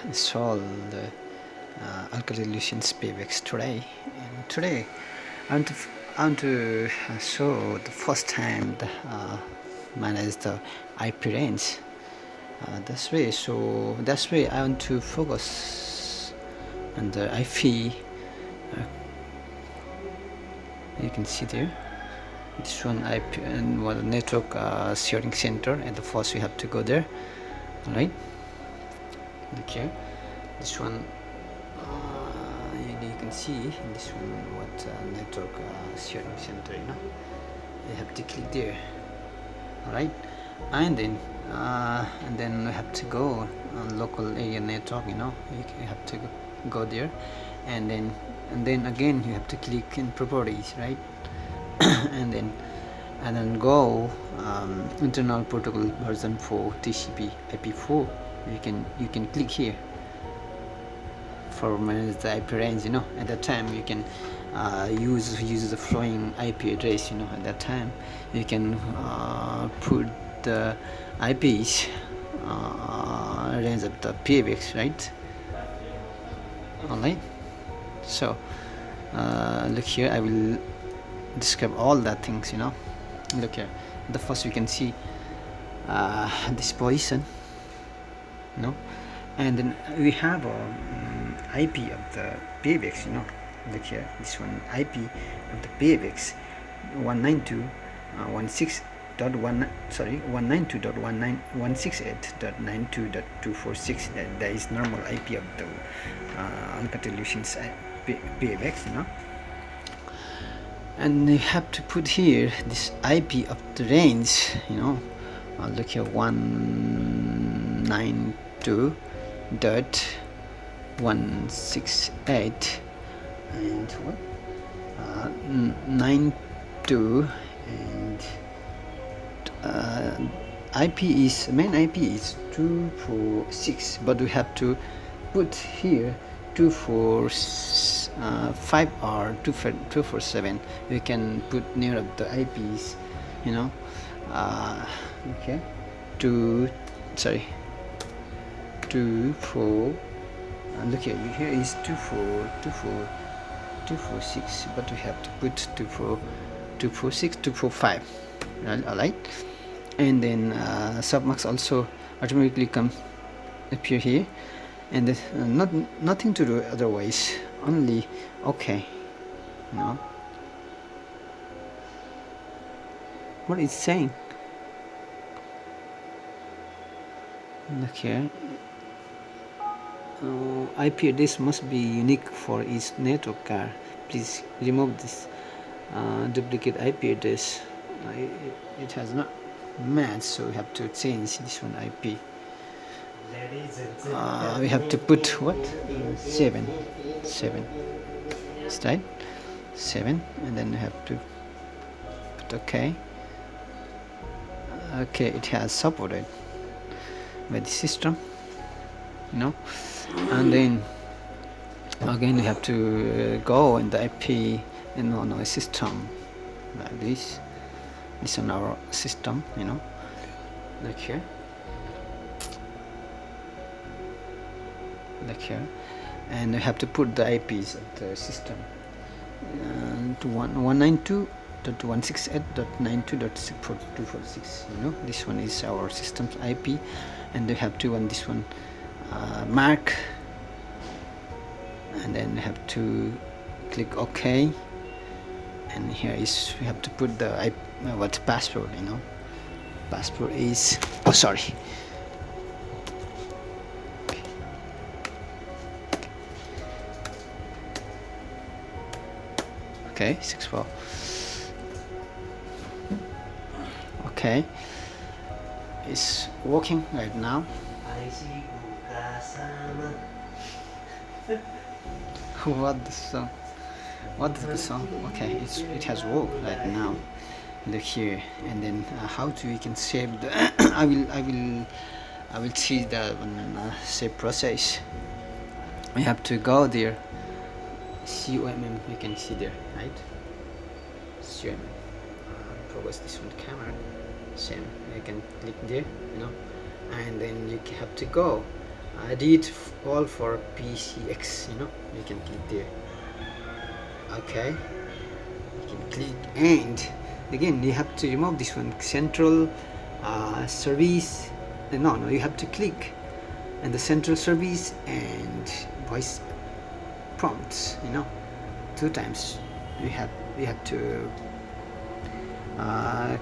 install the HowToInstallationAlcatelLucentPABX today. And today I want to show the first time the manage the IP range. That's way I want to focus on the IP. You can see there this one IP and what network sharing center, and the first we have to go there. All right, look here, this one you can see in this one what network sharing center, you have to click there. All right, and then we have to go on local area network, you have to go there, and then again you have to click in properties, right? and then go internal protocol version 4 TCP IP4. You can click here for manage the IP range. At that time you can use the flowing IP address. At that time you can put the IPs range of the PABX, right? Alright, so look here, I will describe all that things. Look here, the first you can see this position, and then we have a IP of the PABX. Look here, this one IP of the PABX 192.168.92.246. that is normal IP of the HowToInstallationAlcatelLucentPABX. And you have to put here this IP of the range. Look here, 192.168 and what 92, and main IP is 246, but we have to put here 245 or 247. We can put near of the IPs, okay, 24. Look here is 246, but we have to put 246, 245. Alright, and then submax also automatically come appear here, and nothing to do otherwise, only okay. What it's saying. Look here, IP address must be unique for each network card. Please remove this duplicate IP address. It has not matched, so we have to change this one IP. We have to put what 7, right? 7, and then we have to put okay. It has supported by the system, and then again we have to go in the IP on our system like this on our system, like here, and we have to put the IPs of the system to 192.168.92.246. This one is our system's IP, and we have to run this one mark, and then we have to click OK, and here is we have to put the IP, what password. Password is okay, 64. Okay, it's working right now. What the song? Okay, it has worked right now. Look here, and then how we can save the I will see the save process. We have to go there, COMM, you can see there, right? COMM, focus this one camera, same, you can click there, and then you have to go I did all for PCX, you know, you can click there. Okay, you can click, and again you have to remove this one, central service. No, you have to click and the central service and voice prompts, you know, 2 times. You have to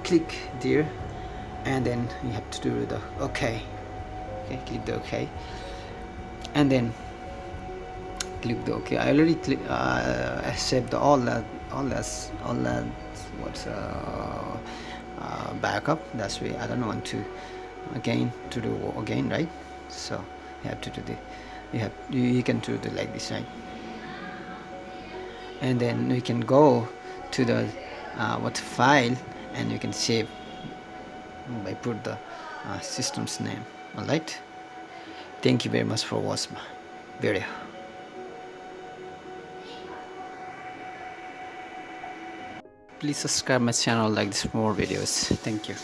click there, and then you have to do the okay. Okay, click the okay, and then click the okay. I already saved all that what's backup. That's why I don't want to do again, right? So you have to do you can do it like this, right? And then we can go to the file, and you can save by put the system's name. All right, thank you very much for watching my video. Please subscribe my channel, like this more videos. Thank you.